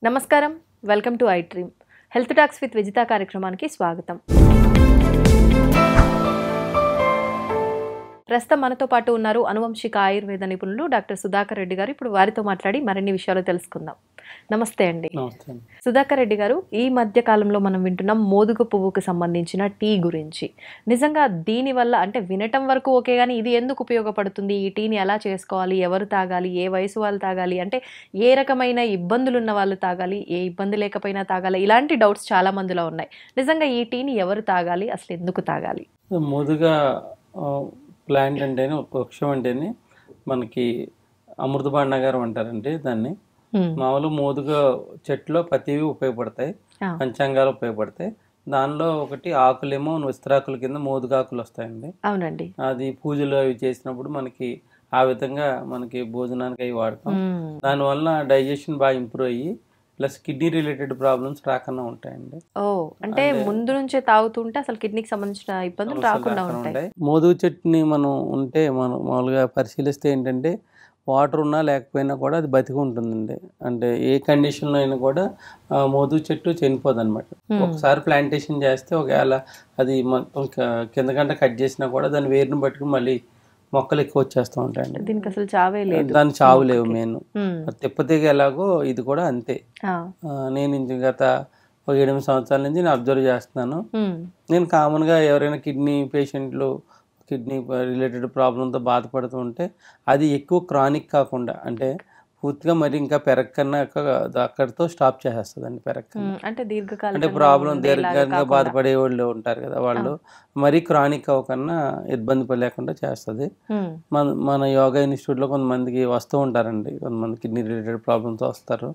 నమస్కారం, welcome to I dream. Health talks with Vijitha కార్యక్రమానికి స్వాగతం. ప్రస్తుతం మనతో పాటు ఉన్నారు అనువంశిక ఆయుర్వేద నిపుణులు డాక్టర్ సుధాకర్ రెడ్డి గారు. ఇప్పుడు వారితో మాట్లాడి మరిన్ని విషయాలు తెలుసుకుందాం. నమస్తే అండి. సుధాకర్ రెడ్డి గారు, ఈ మధ్య కాలంలో మనం వింటున్నాం మోదుగ పువ్వుకు సంబంధించిన టీ గురించి. నిజంగా దీనివల్ల అంటే వినటం వరకు ఓకే, కానీ ఇది ఎందుకు ఉపయోగపడుతుంది, ఈ టీని ఎలా చేసుకోవాలి, ఎవరు తాగాలి, ఏ వయసు వాళ్ళు తాగాలి, అంటే ఏ రకమైన ఇబ్బందులు ఉన్న వాళ్ళు తాగాలి, ఏ ఇబ్బంది లేకపోయినా తాగాలి, ఇలాంటి డౌట్స్ చాలా మందిలో ఉన్నాయి. నిజంగా ఈ టీని ఎవరు తాగాలి, అసలు ఎందుకు తాగాలి? మోదుగా ప్లాంట్ అంటేనే వృక్షం అంటేనే మనకి అమృతభాండాగారం అంటారండి దాన్ని. మామూలు మోదుగా చెట్టులో ప్రతివి ఉపయోగపడతాయి, పంచాంగాలు ఉపయోగపడతాయి. దానిలో ఒకటి ఆకులేమో విస్తరాకుల కింద మోదుగాకులు వస్తాయండి. అవునండి. అది పూజలు అవి చేసినప్పుడు మనకి ఆ విధంగా మనకి భోజనానికి అవి వాడతాం. దానివల్ల డైజెషన్ బాగా ఇంప్రూవ్ అయ్యి ప్లస్ కిడ్నీ రిలేటెడ్ ప్రాబ్లమ్స్ రాకుండా ఉంటాయండి. అంటే ముందు నుంచే తాగుతుంటే అసలు కిడ్నీకి సంబంధించిన ఇబ్బందులు రాకుండా ఉంటాయి. మోదుగ చెట్టుని మనం మామూలుగా పరిశీలిస్తే ఏంటంటే వాటర్ ఉన్నా లేకపోయినా కూడా అది బతికి ఉంటుందండి. అంటే ఏ కండిషన్లో అయినా కూడా మోదుగ చెట్టు చనిపోదు అనమాట. ఒకసారి ప్లాంటేషన్ చేస్తే ఒకవేళ అది మొత్తం కింద గంట కట్ చేసినా కూడా దాని వేరుని పట్టుకుని మళ్ళీ మొక్కలు ఎక్కువ వచ్చేస్తూ ఉంటాయండి. దీనికి అసలు చావే లేదు, దాని చావు లేవు. మెయిన్ తిప్పతీగ ఎలాగో ఇది కూడా అంతే. నేను గత 7 సంవత్సరాల నుంచి నేను అబ్జర్వ్ చేస్తున్నాను. నేను కామన్గా ఎవరైనా కిడ్నీ పేషెంట్లు కిడ్నీ రిలేటెడ్ ప్రాబ్లంతో బాధపడుతూ ఉంటే అది ఎక్కువ క్రానిక్ కాకుండా అంటే పూర్తిగా మరి ఇంకా పెరగకన్నా అక్కడితో స్టాప్ చేసేస్తుందండి. పెరగకన్నా అంటే దీర్ఘకాలం అంటే ప్రాబ్లం దీర్ఘంగా బాధపడే వాళ్ళు ఉంటారు కదా, వాళ్ళు మరీ క్రానిక్ అవ్వకన్నా ఇబ్బంది లేకుండా చేస్తుంది. మన యోగా ఇన్స్టిట్యూట్లో కొంతమందికి వస్తూ ఉంటారండి, కొంతమంది కిడ్నీ రిలేటెడ్ ప్రాబ్లమ్తో వస్తారు.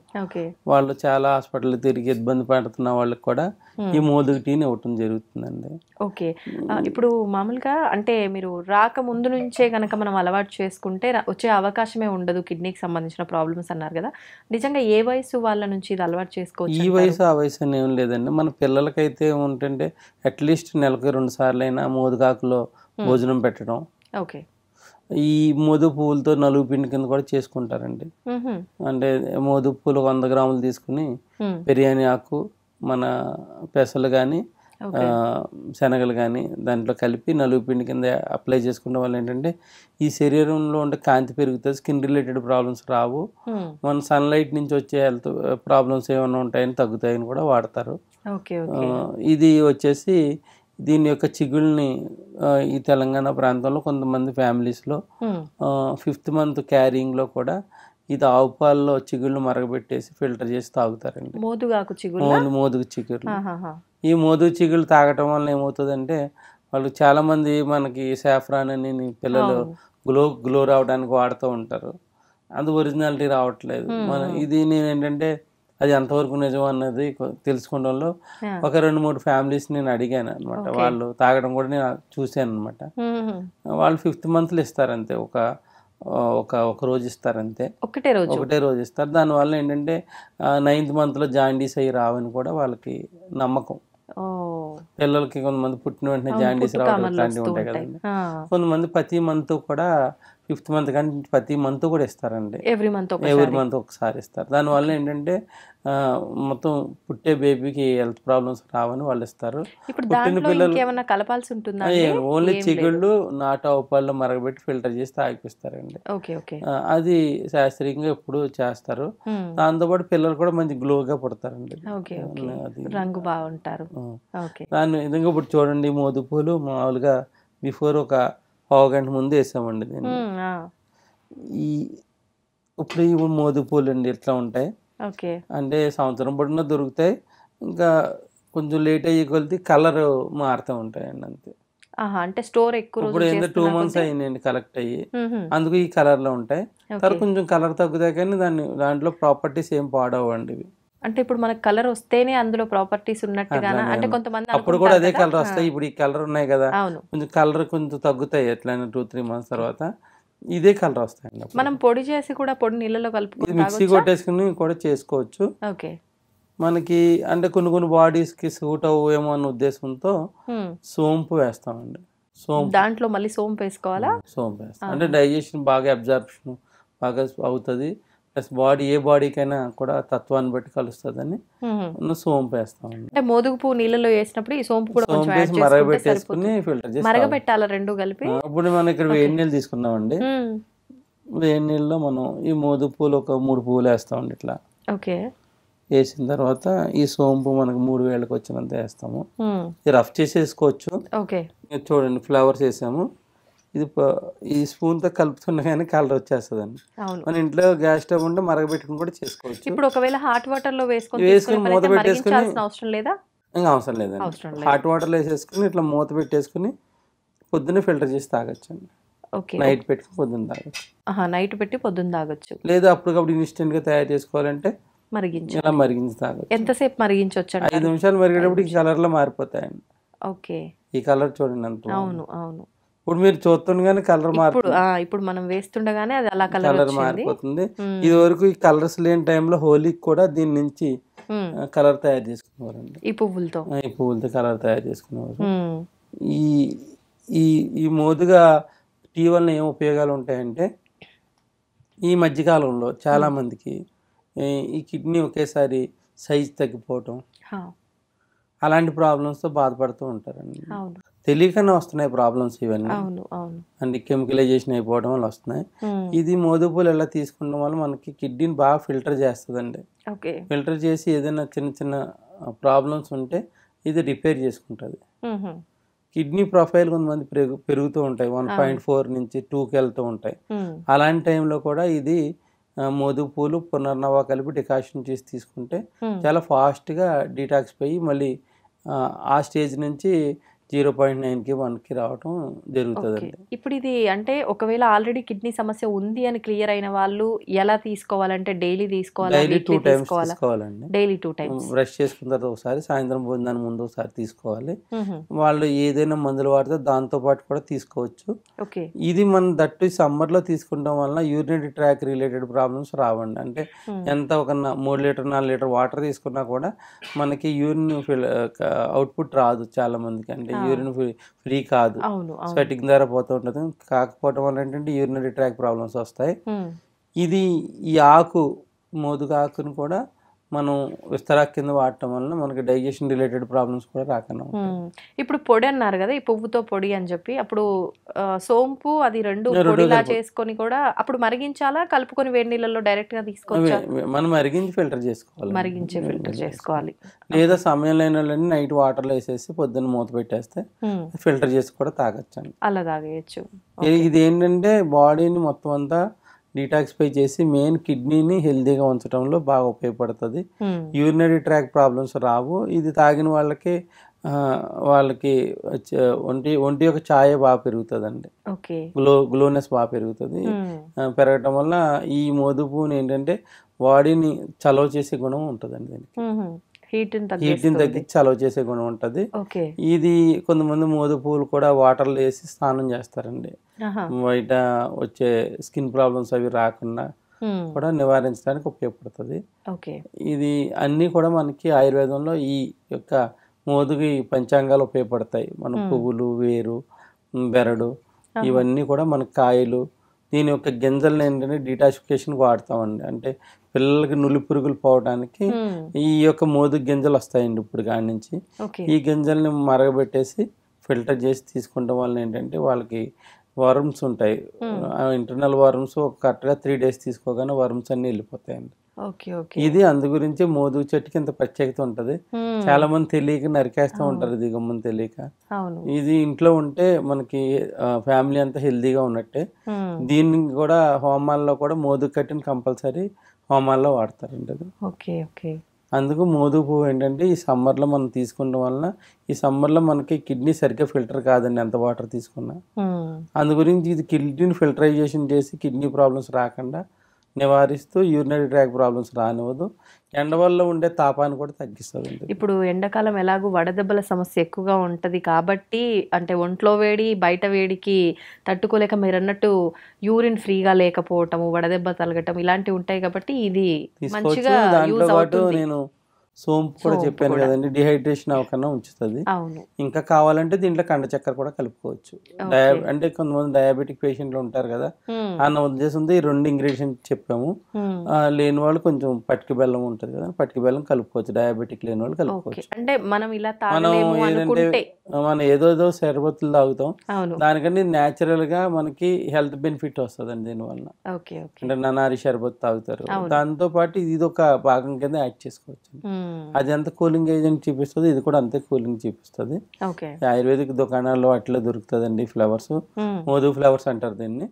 వాళ్ళు చాలా హాస్పిటల్ తిరిగి ఇబ్బంది పడుతున్న వాళ్ళకి కూడా ఈ మోదుగ టీని ఇవ్వటం జరుగుతుందండి. ఓకే, ఇప్పుడు మామూలుగా అంటే మీరు రాక ముందు నుంచే కనుక మనం అలవాటు చేసుకుంటే వచ్చే అవకాశమే ఉండదు కిడ్నీకి సంబంధించిన ప్రాబ్లమ్స్ అన్నారు కదా. నిజంగా ఏ వయసు వాళ్ళ నుంచి ఇది అలవాటు చేసుకోవచ్చు? ఈ వయసు ఆ వయసు అని ఏం లేదండి. మన పిల్లలకైతే ఏంటంటే అట్లీస్ట్ నెలకు 2 సార్లు అయినా మోదుగాకులో భోజనం పెట్టడం. ఓకే, ఈ మోదు పువ్వులతో నలుగు పిండి కింద కూడా చేసుకుంటారండి. అంటే మోదు పువ్వులు 100 గ్రాములు తీసుకుని బిర్యానీ ఆకు, మన పెసలు కానీ శనగలు కానీ దాంట్లో కలిపి నలుగు పిండి కింద అప్లై చేసుకునే వాళ్ళు ఏంటంటే ఈ శరీరంలో ఉండే కాంతి పెరుగుతుంది, స్కిన్ రిలేటెడ్ ప్రాబ్లమ్స్ రావు, మన సన్లైట్ నుంచి వచ్చే హెల్త్ ప్రాబ్లమ్స్ ఏమైనా ఉంటాయని తగ్గుతాయని కూడా వాడతారు. ఇది వచ్చేసి దీని యొక్క చిగుళ్ళని ఈ తెలంగాణ ప్రాంతంలో కొంతమంది ఫ్యామిలీస్లో 5th మంత్ క్యారింగ్లో కూడా ఇది ఆవు పాలలో చిగుళ్ళు మరగబెట్టేసి ఫిల్టర్ చేసి తాగుతారండి. మోదుగ చిగుళ్ళు. ఈ మోదుగ చిగుళ్ళు తాగటం వల్ల ఏమవుతుందంటే వాళ్ళు చాలామంది మనకి సాఫ్రాన్ అని పిల్లలు గ్లో రావడానికి వాడుతూ ఉంటారు. అది ఒరిజినాలిటీ రావట్లేదు. ఇది నేను ఏంటంటే అది ఎంతవరకు నిజం అన్నది తెలుసుకోవడంలో ఒక 2-3 ఫ్యామిలీస్ నేను అడిగాను అనమాట. వాళ్ళు తాగడం కూడా నేను చూశాను అనమాట. వాళ్ళు 5th మంత్లో ఇస్తారు అంతే, ఒక రోజు ఇస్తారంతే, ఒకటే రోజు ఇస్తారు. దానివల్ల ఏంటంటే 9th మంత్లో జాండీస్ అయ్యి రావని కూడా వాళ్ళకి నమ్మకం. పిల్లలకి కొంతమంది పుట్టిన వెంటనే జాండీస్ రావడం ఇట్లాంటివి ఉంటాయి కదండి. కొంతమంది ప్రతి మంత్ కూడా 5th మంత్ కానీ ప్రతి మంత్ కూడా ఇస్తారండి. ఎవ్రీ మంత్ ఒకసారి ఇస్తారు. దానివల్ల ఏంటంటే మొత్తం పుట్టే బేబీకి హెల్త్ ప్రాబ్లమ్స్ రావని వాళ్ళు ఇస్తారు. పుట్టిన పిల్లలు కలపాల్సి ఉంటుందా? ఓన్లీ చిగుళ్ళు నాటు ఆవు పాలలో మరగబెట్టి ఫిల్టర్ చేసి తాగిపిస్తారండి. అది శాస్త్రీయంగా ఎప్పుడు చేస్తారు. దాంతోపాటు పిల్లలు కూడా మంచి గ్లోగా పుడతారండి, రంగు బాగుంటారు. దాని విధంగా ఇప్పుడు చూడండి, మోదు పూలు మామూలుగా బిఫోర్ ఒక 1/2 గంట ముందు వేసామండి దీన్ని. ఇప్పుడు ఈ మోదు పూలు అండి ఇట్లా ఉంటాయి. అంటే సంవత్సరం పొడినా దొరుకుతాయి. ఇంకా కొంచెం లేట్ అయ్యే కొలిది కలర్ మారుతూ ఉంటాయండి అంతే. అంటే స్టోర్ ఎక్కువ ఇప్పుడు ఏంటంటే 2 months అయ్యిందండి కలెక్ట్ అయ్యి, అందుకు ఈ కలర్ లో ఉంటాయి. తర్వాత కొంచెం కలర్ తగ్గుతాయి కానీ దాంట్లో ప్రాపర్టీస్ ఏం పాడవండి ఇవి. అంటే ఇప్పుడు మనకు కలర్ వస్తేనే అందులో ప్రాపర్టీస్ ఉన్నట్టుగా, అంటే కొంతమంది అప్పుడు కూడా అదే కలర్ వస్తాయి. ఇప్పుడు ఈ కలర్ ఉన్నాయి కదా, కొంచెం కలర్ కొంచెం తగ్గుతాయి ఎట్లయినా 2-3 months తర్వాత ఇదే కలర్ వస్తాయండి. మనం పొడి చేసి కూడా పొడి నీళ్ళలో కలుపుకొని మిక్సీ కొట్టేసుకుని కూడా చేసుకోవచ్చు. మనకి అంటే కొన్ని బాడీస్కి సూట్ అవ్వేమో అన్న ఉద్దేశంతో సోంపు వేస్తామండి. దాంట్లో మళ్ళీ సోంపు వేసుకోవాలా? సోంపు వేస్తాం అంటే డైజెషన్ బాగా అబ్జార్ప్షన్ బాగా అవుతుంది. ప్లస్ ఏ బాడీకైనా కూడా తత్వాన్ని బట్టి కలుస్తుందని సోంపు వేస్తామండి. అంటే మోదుగు పువ్వు నీళ్ళలో వేసినప్పుడు ఈ సోంపు కూడా కొంచెం సోంపు యాడ్ వేసి చేసుకుంటే మరగబెట్టేసుకుని సరిపోతుంది. ఫిల్టర్ చేసి మరగబెట్టాలా రెండు కలిపి? ఇప్పుడు మనం ఇక్కడ వేడి నీళ్ళు తీసుకున్నామండి. వేడి నీళ్ళలో మనం ఈ మోదుగు పూలు ఒక 3 పువ్వులు వేస్తామండి. ఇట్లా ఓకే వేసిన తర్వాత ఈ సోంపు మనకు 3 వేళ్ళకి వచ్చినంత వేస్తాము. ఇది రఫ్ చేసేసుకోవచ్చు. ఓకే చూడండి ఫ్లవర్స్ వేసాము. ఇది ఈ స్పూన్తో కలుపుతున్నా కానీ కలర్ వచ్చేస్తుందండి. మన ఇంట్లో గ్యాస్ స్టవ్ ఉంటే మరగబెట్టుకుని కూడా చేసుకోవచ్చు. ఇప్పుడు ఒకవేళ హాట్ వాటర్ లో వేసుకొని మూత పెట్టేసుకుని అవసరం లేదా? ఇంకా అవసరం లేదండి. హాట్ వాటర్లో వేసేసుకుని ఇట్లా మూత పెట్టేసుకుని పొద్దున్నే ఫిల్టర్ చేసి తాగొచ్చండి. నైట్ పెట్టుకుని పొద్దున్న తాగొచ్చు. నైట్ పెట్టి పొద్దున్న తాగొచ్చు. లేదా అప్పటికప్పుడు ఇన్స్టెంట్ గా తయారు చేసుకోవాలంటే ఇలా మరిగించి తాగొచ్చు. ఎంతసేపు మరిగించవచ్చు? 5 నిమిషాలు మరిగేటప్పుడు ఈ కలర్ లో మారిపోతాయండి. ఓకే ఈ కలర్ చూడండి అంత. అవును అవును. ఇప్పుడు మీరు చూస్తుండగానే కలర్ ఇప్పుడు మనం వేస్తుండగానే అది అలా కలర్ మారిపోతుంది. ఇది వరకు ఈ కలర్స్ లేని టైంలో హోలీకి కూడా దీని నుంచి కలర్ తయారు చేసుకునేవారండి. ఈ పువ్వులతో కలర్ తయారు చేసుకునేవారు. ఈ ఈ ఈ మోదుగా టీ వల్ల ఏం ఉపయోగాలు ఉంటాయంటే ఈ మధ్యకాలంలో చాలా మందికి ఈ కిడ్నీ ఒకేసారి సైజ్ తగ్గిపోవటం అలాంటి ప్రాబ్లమ్స్తో బాధపడుతూ ఉంటారండి. తెలియకనే వస్తున్నాయి ప్రాబ్లమ్స్ ఇవన్నీ. అంటే కెమికలైజేషన్ అయిపోవడం వల్ల వస్తున్నాయి. ఇది మోదుగు పూలు ఎలా తీసుకుంటాం వల్ల మనకి కిడ్నీని బాగా ఫిల్టర్ చేస్తుందండి. ఫిల్టర్ చేసి ఏదైనా చిన్న చిన్న ప్రాబ్లమ్స్ ఉంటే ఇది రిపేర్ చేసుకుంటుంది. కిడ్నీ ప్రొఫైల్ కొంతమంది పెరుగుతూ ఉంటాయి, 1.4 నుంచి 2కి వెళ్తూ ఉంటాయి. అలాంటి టైంలో కూడా ఇది మోదుగు పూలు పునర్నవ కలిపి డికాషన్ చేసి తీసుకుంటే చాలా ఫాస్ట్గా డీటాక్స్ పోయి మళ్ళీ ఆ స్టేజ్ నుంచి 0.9కి 1కి రావటం జరుగుతుందండి. ఇప్పుడు ఇది అంటే ఒకవేళ ఆల్రెడీ కిడ్నీ సమస్య ఉంది అని క్లియర్ అయిన వాళ్ళు ఎలా తీసుకోవాలంటే డైలీ తీసుకోవాలి? డైలీ 2 టైమ్స్ తీసుకోవాలండి. డైలీ 2 టైమ్స్ బ్రష్ చేసుకున్న తర్వాత ఒకసారి, సాయంత్రం భోజనానికి ముందు ఒకసారి తీసుకోవాలి. వాళ్ళు ఏదైనా మందులు వాడితే దాంతో పాటు కూడా తీసుకోవచ్చు. ఇది మనం దట్టు సమ్మర్లో తీసుకుంటాం వల్ల యూరినరీ ట్రాక్ రిలేటెడ్ ప్రాబ్లమ్స్ రావండి. అంటే ఎంత ఒక 3 లీటర్ 4 లీటర్ వాటర్ తీసుకున్నా కూడా మనకి యూరిన్ అవుట్పుట్ రాదు చాలా మందికి. అంటే యూరిన్ ఫ్రీ కాదు, స్వెటింగ్ ద్వారా పోతూ ఉంటుంది. కాకపోవడం వల్ల ఏంటంటే యూరినరీ ట్రాక్ ప్రాబ్లమ్స్ వస్తాయి. ఇది ఈ మోదుగు ఆకును కూడా మనం విస్తరాకు కింద వాడటం వల్ల మనకి డైజెషన్ రిలేటెడ్ ప్రాబ్లమ్స్ కూడా రాకుండా. ఇప్పుడు పొడి అన్నారు కదా, ఈ పువ్వుతో పొడి అని చెప్పి, అప్పుడు సోంపు అది రెండు పొడిలా చేసుకొని కూడా అప్పుడు మరిగించాలా, కలుపుకొని వేడి నీళ్ళలో డైరెక్ట్ గా తీసుకోవచ్చా? మనం మరిగించి ఫిల్టర్ చేసుకోవాలి. లేదా సమయం లేని వాళ్ళని నైట్ వాటర్లో వేసేసి పొద్దున్న మూత పెట్టేస్తే ఫిల్టర్ చేసి కూడా తాగొచ్చండి. అలా తాగేయచ్చు. ఇది ఏంటంటే బాడీని మొత్తం అంతా డీటాక్సిఫై చేసి మెయిన్ కిడ్నీని హెల్దీగా ఉంచడంలో బాగా ఉపయోగపడుతుంది. యూరినరీ ట్రాక్ ప్రాబ్లమ్స్ రావు. ఇది తాగిన వాళ్ళకి ఒంటి యొక్క ఛాయ బాగా పెరుగుతుందండి. గ్లోనెస్ బాగా పెరుగుతుంది. పెరగటం వల్ల ఈ మోదుగు పువ్వుని ఏంటంటే బాడీని చలవ చేసే గుణం ఉంటుందండి. దీనికి హీట్ని తగ్గించి చలవ చేసే గుణం ఉంటుంది. ఇది కొంతమంది మోదుగు పువ్వులు కూడా వాటర్లో వేసి స్నానం చేస్తారండి. బయట వచ్చే స్కిన్ ప్రాబ్లమ్స్ అవి రాకుండా కూడా నివారించడానికి ఉపయోగపడుతుంది. ఇది అన్నీ కూడా మనకి ఆయుర్వేదంలో ఈ యొక్క మోదుగు పంచాంగాలు ఉపయోగపడతాయి. మన పువ్వులు, వేరు, బెరడు ఇవన్నీ కూడా మన కాయలు, దీని యొక్క గింజలను ఏంటంటే డీటాక్సిఫికేషన్కి వాడతామండి. అంటే పిల్లలకి నులి పురుగులు పోవడానికి ఈ యొక్క మోదుగు గింజలు వస్తాయండి. ఇప్పుడు కాడి నుంచి ఈ గింజల్ని మరగబెట్టేసి ఫిల్టర్ చేసి తీసుకుంటాం వల్ల ఏంటంటే వాళ్ళకి వర్మ్స్ ఉంటాయి, ఇంటర్నల్ వర్మ్స్ కరెక్ట్గా 3 days తీసుకోగానే వర్మ్స్ అన్ని వెళ్ళిపోతాయండి. ఇది అందు గురించి మోదుగు చెట్టుకి ఇంత ప్రత్యేకత ఉంటుంది. చాలా మంది తెలియక నరికేస్తూ ఉంటారు, ఇది గమ్మని తెలియక. ఇది ఇంట్లో ఉంటే మనకి ఫ్యామిలీ అంతా హెల్దీగా ఉన్నట్టే. దీన్ని కూడా హోమాల్లో కూడా మోదుగు కట్టిన కంపల్సరీ హోమాల్లో వాడతారండి. అది అందుకు మోదుగు పువ్వు ఏంటంటే ఈ సమ్మర్లో మనం తీసుకుంటాం వలన ఈ సమ్మర్లో మనకి కిడ్నీ సరిగ్గా ఫిల్టర్ కాదండి ఎంత వాటర్ తీసుకున్నా. అందు గురించి ఇది కిడ్నీని ఫిల్టరైజేషన్ చేసి కిడ్నీ ప్రాబ్లమ్స్ రాకుండా నివారిస్తూ యూరినరీ ట్రాక్ ప్రాబ్లమ్స్ రానివ్వదు. ఎండ వల్ల ఉండే తాపాన్ని కూడా తగ్గిస్తుంది. ఇప్పుడు ఎండాకాలం ఎలాగో వడదెబ్బల సమస్య ఎక్కువగా ఉంటుంది కాబట్టి, అంటే ఒంట్లో వేడి బయట వేడికి తట్టుకోలేక మీరు అన్నట్టు యూరిన్ ఫ్రీగా లేకపోవటము, వడదెబ్బ తలగటం ఇలాంటివి ఉంటాయి కాబట్టి ఇది మంచిగా యూజ్ అవుతుంది. నేను సోంపు కూడా సోంపు చెప్పాను కూడా. కదండి, డిహైడ్రేషన్ అవ్వకుండా ఉంచుతుంది. అవును. ఇంకా కావాలంటే దీంట్లో కండ చక్కెర కూడా కలుపుకోవచ్చు. ఓకే. అంటే కొంతమంది డయాబెటిక్ పేషెంట్లు ఉంటారు కదా, హ్మ్. అన్న ఉద్దేశంతో ఈ 2 ఇంగ్రీడియంట్స్ చెప్పాము. హ్మ్. లేని వాళ్ళు కొంచెం పటిక బెల్లం ఉంటుంది కదా, పటిక బెల్లం కలుపుకోవచ్చు. డయాబెటిక్ లేని వాళ్ళు ఓకే. కలుపుకోవచ్చు. అంటే మనం ఇలా మనం తాగలేము ఏదంటే అనుకుంటే. మనం ఏదోదో షర్బత్తులు తాగుతాం, అవును. దానికంటే న్యాచురల్గా మనకి హెల్త్ బెనిఫిట్ వస్తుందండి దీనివల్ల. ఓకే. ఓకే. అంటే ననారి షర్బత్ తాగుతారు, అవును. దాంతో పాటు ఇది ఒక భాగం కింద యాడ్ చేసుకోవచ్చు. హ్మ్. అది ఎంత కూలింగ్ ఏజెంట్ చూపిస్తుంది, ఇది కూడా అంతే కూలింగ్ చూపిస్తుంది. ఓకే. ఆయుర్వేదిక్ దుకాణాల్లో అట్లా దొరుకుతుందండి ఫ్లవర్స్. హ్మ్. మోదు ఫ్లవర్స్ అంటారు దీన్ని.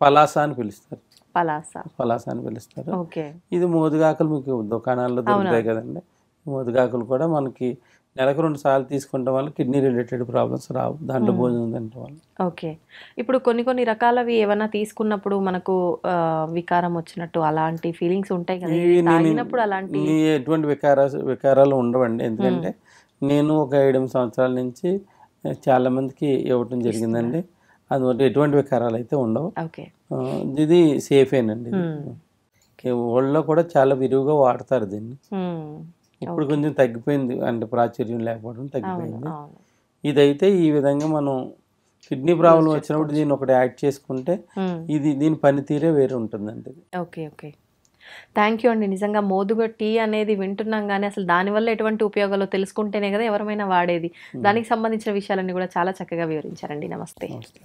పలాస అని పిలుస్తారు. పలాస. పలాస అని పిలుస్తారు. ఓకే. ఇది మోదుగాకులు మీకు దుకాణాల్లో దొరుకుతాయి అవునవును. కదండి. మోదుగాకులు కూడా మనకి నెలకు 2 సార్లు తీసుకుంటాం వల్ల కిడ్నీ రిలేటెడ్ ప్రాబ్లమ్స్ రావు దాంట్లో భోజనం తినడం వల్ల. ఓకే. ఇప్పుడు కొన్ని కొన్ని రకాలవి ఏమన్నా తీసుకున్నప్పుడు మనకు వికారం వచ్చినట్టు అలాంటి ఫీలింగ్స్ ఉంటాయి కదా! ఇవి ఇవి నేను తాగినప్పుడు అలాంటి ఎటువంటి వికారాలు ఉండవండి. ఎందుకంటే నేను ఒక 7 సంవత్సరాల నుంచి చాలా మందికి ఇవ్వటం జరిగిందండి. అందువల్ల ఎటువంటి వికారాలు అయితే ఉండవు. ఓకే. ఇది సేఫేనండి. హ్మ్. వరల్డ్‌లో కూడా చాలా విరివిగా వాడతారు దీన్ని. హ్మ్. ఇప్పుడు కొంచెం తగ్గిపోయింది, అంటే ప్రాచుర్యం లేకపోవడం అవును. తగ్గిపోయింది. అవును. ఇదైతే ఈ విధంగా మనం కిడ్నీ ప్రాబ్లం యూజ్ వచ్చినప్పుడు చేసుకోవచ్చు. దీన్ని ఒకటి యాడ్ చేసుకుంటే హ్మ్. దీని పనితీరే వేరు ఉంటుందండి. ఓకే. ఓకే. థ్యాంక్ యూ అండి. నిజంగా మోదుగ టీ అనేది వింటున్నాం గానీ, అసలు దానివల్ల ఎటువంటి ఉపయోగాలో తెలుసుకుంటేనే కదా ఎవరమైనా వాడేది. దానికి సంబంధించిన విషయాలన్నీ కూడా చాలా చక్కగా వివరించారండి. నమస్తే. నమస్తే.